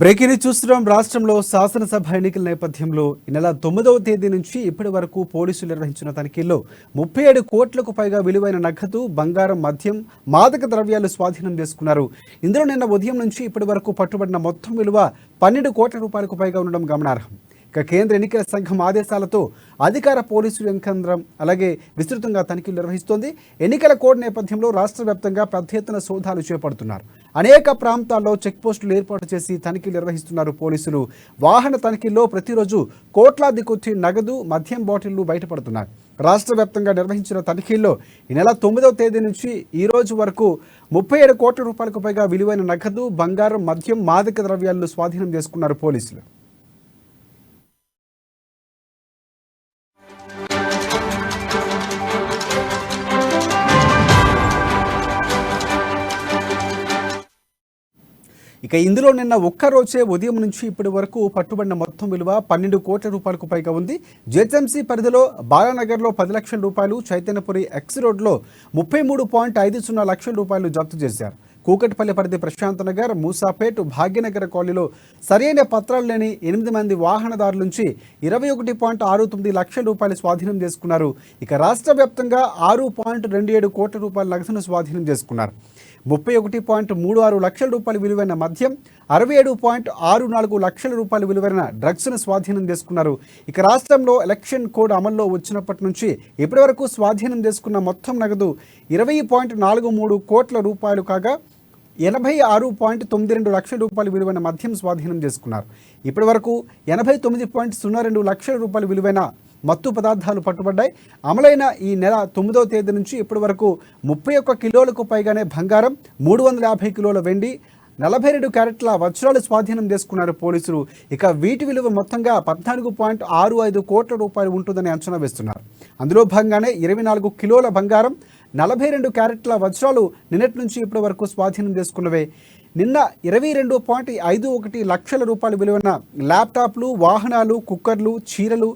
Breaking చూస్తున్నాం. రాష్ట్రంలో శాసనసభ ఎన్నికల నేపథ్యంలో ఈ నెల 9వ తేదీ నుంచి ఇప్పటి వరకు పోలీసులు నిర్వహించిన తనిఖీల్లో 37 కోట్లకు పైగా విలువైన నగదు, బంగారం, మద్యం, మాదక ద్రవ్యాలు స్వాధీనం చేసుకున్నారు. ఇందులో నిన్న ఉదయం నుంచి ఇప్పటి వరకు పట్టుబడిన మొత్తం విలువ 12 కోట్ల రూపాయలకు పైగా ఉండడం గమనార్హం. ఇక కేంద్ర ఎన్నికల సంఘం ఆదేశాలతో అధికార పోలీసు యంత్రాంగం అలాగే విస్తృతంగా తనిఖీలు నిర్వహిస్తోంది. ఎన్నికల కోడ్ నేపథ్యంలో రాష్ట్ర వ్యాప్తంగా పెద్ద ఎత్తున సోదాలు చేపడుతున్నారు. అనేక ప్రాంతాల్లో చెక్ పోస్టులు ఏర్పాటు చేసి తనిఖీలు నిర్వహిస్తున్నారు పోలీసులు. వాహన తనిఖీల్లో ప్రతిరోజు కోట్లాది కొద్ది నగదు, మద్యం బాటిళ్లు బయటపడుతున్నారు. రాష్ట్ర వ్యాప్తంగా నిర్వహించిన తనిఖీల్లో ఈ నెల 9వ తేదీ నుంచి ఈ రోజు వరకు 37 కోట్ల రూపాయలకు పైగా విలువైన నగదు, బంగారం, మద్యం, మాదక ద్రవ్యాలను స్వాధీనం చేసుకున్నారు పోలీసులు. ఇక ఇందులో నిన్న ఒక్కరోజే ఉదయం నుంచి ఇప్పటి వరకు పట్టుబడిన మొత్తం విలువ 12 కోట్ల రూపాయలకు పైగా ఉంది. జిహెచ్ఎంసీ పరిధిలో బాలానగర్లో 10 లక్షల రూపాయలు, చైతన్యపురి ఎక్స్ రోడ్లో 33.50 లక్షల రూపాయలు జప్తు చేశారు. కూకట్పల్లి పరిధి ప్రశాంత్ నగర్, మూసాపేట్, భాగ్యనగర కాలనీలో సరైన పత్రాలు లేని 8 మంది వాహనదారుల నుంచి 21.69 లక్షల రూపాయలు స్వాధీనం చేసుకున్నారు. ఇక రాష్ట్ర వ్యాప్తంగా 6.27 కోట్ల రూపాయల నగదును స్వాధీనం చేసుకున్నారు. 31.36 లక్షల రూపాయల విలువైన మద్యం, 67.64 లక్షల రూపాయల విలువైన డ్రగ్స్ను స్వాధీనం చేసుకున్నారు. ఇక రాష్ట్రంలో ఎలక్షన్ కోడ్ అమల్లో వచ్చినప్పటి నుంచి ఇప్పటి వరకు స్వాధీనం చేసుకున్న మొత్తం నగదు 20.43 కోట్ల రూపాయలు కాగా 86.92 లక్షల రూపాయల విలువైన మద్యం స్వాధీనం చేసుకున్నారు. ఇప్పటి వరకు 89.02 లక్షల రూపాయల విలువైన మత్తు పదార్థాలు పట్టుబడ్డాయి. అమలైన ఈ నెల 9వ తేదీ నుంచి ఇప్పటి వరకు 31 కిలోలకు పైగానే బంగారం, 350 కిలోల వెండి, 42 క్యారెట్ల వజ్రాలు స్వాధీనం చేసుకున్నారు పోలీసులు. ఇక వీటి విలువ మొత్తంగా 14.65 కోట్ల రూపాయలు ఉంటుందని అంచనా వేస్తున్నారు. అందులో భాగంగానే 24 కిలోల బంగారం, 42 క్యారెట్ల వజ్రాలు నిన్నటి నుంచి ఇప్పటి వరకు స్వాధీనం చేసుకున్నవే. నిన్న 22.51 లక్షల రూపాయల విలువైన ల్యాప్టాప్లు, వాహనాలు, కుక్కర్లు, చీరలు,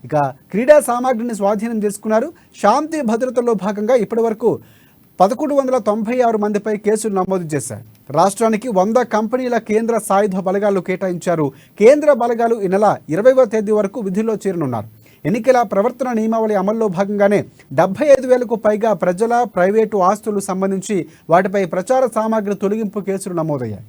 ఇక క్రీడా సామాగ్రిని స్వాధీనం చేసుకున్నారు. శాంతి భద్రతలో భాగంగా ఇప్పటి వరకు 1196 మందిపై కేసులు నమోదు చేశారు. రాష్ట్రానికి 100 కంపెనీల కేంద్ర సాయుధ బలగాలు కేటాయించారు. కేంద్ర బలగాలు ఈ నెల 20వ తేదీ వరకు విధుల్లో చేరనున్నారు. ఎన్నికల ప్రవర్తన నియమావళి అమల్లో భాగంగానే 75,000కు పైగా ప్రజల, ప్రైవేటు ఆస్తులు సంబంధించి వాటిపై ప్రచార సామాగ్రి తొలగింపు కేసులు నమోదయ్యాయి.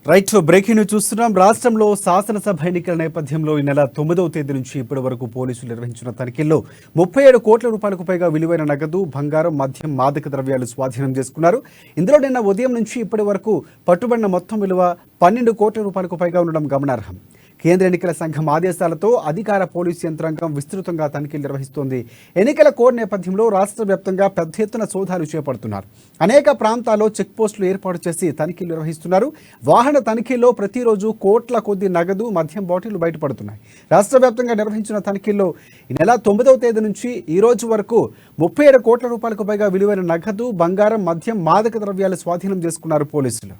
రైట్, బ్రేకింగ్ న్యూస్ చూస్తున్నాం. రాష్ట్రంలో శాసనసభ ఎన్నికల నేపథ్యంలో ఈ నెల 9వ తేదీ నుంచి ఇప్పటి వరకు పోలీసులు నిర్వహించిన తనిఖీల్లో 37 కోట్ల రూపాయలకు పైగా విలువైన నగదు, బంగారం, మద్యం, మాదక ద్రవ్యాలు స్వాధీనం చేసుకున్నారు. ఇందులో నిన్న ఉదయం నుంచి ఇప్పటి వరకు పట్టుబడిన మొత్తం విలువ 12 కోట్ల రూపాయలకు పైగా ఉండడం గమనార్హం. కేంద్ర ఎన్నికల సంఘం ఆదేశాలతో అధికార పోలీసు యంత్రాంగం విస్తృతంగా తనిఖీలు నిర్వహిస్తోంది. ఎన్నికల కోడ్ నేపథ్యంలో రాష్ట్ర వ్యాప్తంగా పెద్ద ఎత్తున సోదాలు చేపడుతున్నారు. అనేక ప్రాంతాల్లో చెక్ పోస్టులు ఏర్పాటు చేసి తనిఖీలు నిర్వహిస్తున్నారు. వాహన తనిఖీల్లో ప్రతిరోజు కోట్ల కొద్ది నగదు, మద్యం బాటిళ్లు బయటపడుతున్నాయి. రాష్ట్ర వ్యాప్తంగా నిర్వహించిన తనిఖీల్లో ఈ నెల 9వ తేదీ నుంచి ఈ రోజు వరకు 37 కోట్ల రూపాయలకు పైగా విలువైన నగదు, బంగారం, మద్యం, మాదక ద్రవ్యాలు స్వాధీనం చేసుకున్నారు పోలీసులు.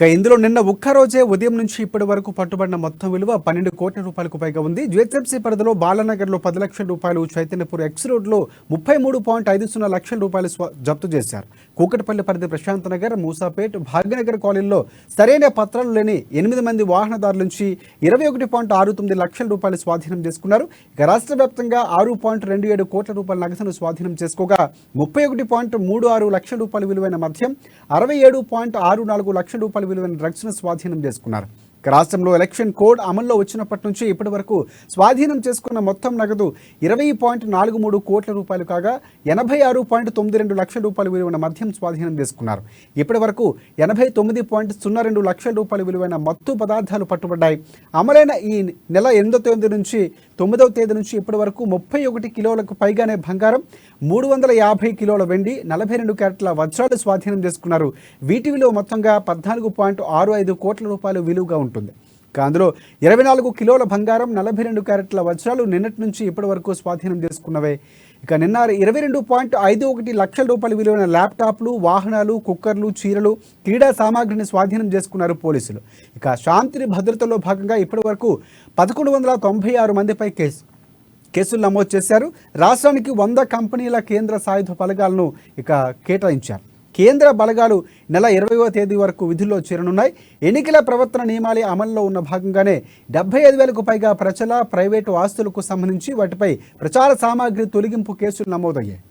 ఇక ఇందులో నిన్న ఒక్కరోజే ఉదయం నుంచి ఇప్పటి వరకు పట్టుబడిన మొత్తం విలువ 12 కోట్ల రూపాయలకు పైగా ఉంది. జిహెచ్ఎంసీ పరిధిలో బాలానగర్లో 10 లక్షల రూపాయలు, చైతన్యపూర్ ఎక్స్ రోడ్లో 33.50 లక్షల రూపాయలు జప్తు చేశారు. కూకట్పల్లి పరిధి ప్రశాంత్ నగర్, మూసాపేట్, భాగ్యనగర్ కాలనీలో సరైన పత్రాలు లేని 8 మంది వాహనదారుల నుంచి 21.69 లక్షల రూపాయలు స్వాధీనం చేసుకున్నారు. ఇక రాష్ట్ర వ్యాప్తంగా 6.27 కోట్ల రూపాయల నగదును స్వాధీనం చేసుకోగా 31.36 లక్షల రూపాయల విలువైన మద్యం, 67.64 లక్షల రూపాయల విలువైన డ్రగ్స్ ను స్వాధీనం చేసుకున్నారు. రాష్ట్రంలో ఎలక్షన్ కోడ్ అమల్లో వచ్చినప్పటి నుంచి ఇప్పటి వరకు స్వాధీనం చేసుకున్న మొత్తం నగదు 20.43 కోట్ల రూపాయలు కాగా 86.92 లక్షల రూపాయల విలువైన మద్యం స్వాధీనం చేసుకున్నారు. ఇప్పటి వరకు 89.02 లక్షల రూపాయల విలువైన మత్తు పదార్థాలు పట్టుబడ్డాయి. అమలైన ఈ నెల 8వ తేదీ నుంచి 9వ తేదీ నుంచి ఇప్పటి వరకు 31 కిలోలకు పైగానే బంగారం, 350 కిలోల వెండి, 42 క్యారెట్ల వజ్రాలు స్వాధీనం చేసుకున్నారు. వీటి విలువ మొత్తంగా 14.65 కోట్ల రూపాయలు విలువగా ఉంటుంది. అందులో 24 కిలోల బంగారం, 42 క్యారెట్ల వజ్రాలు నిన్నటి నుంచి ఇప్పటి వరకు స్వాధీనం చేసుకున్నవే. ఇక నిన్న 22.51 లక్షల రూపాయల విలువైన ల్యాప్టాప్లు, వాహనాలు, కుక్కర్లు, చీరలు, క్రీడా సామాగ్రిని స్వాధీనం చేసుకున్నారు పోలీసులు. ఇక శాంతి భద్రతలో భాగంగా ఇప్పటి వరకు 1196 మందిపై కేసులు నమోదు చేశారు. రాష్ట్రానికి 100 కంపెనీల కేంద్ర సాయుధ బలగాలను కేటాయించారు. కేంద్ర బలగాలు నెల 20వ తేదీ వరకు విధుల్లో చేరనున్నాయి. ఎన్నికల ప్రవర్తన నియమాల అమల్లో ఉన్న భాగంగానే 75,000కు పైగా ప్రజల, ప్రైవేటు ఆస్తులకు సంబంధించి వాటిపై ప్రచార సామాగ్రి తొలగింపు కేసులు నమోదయ్యాయి.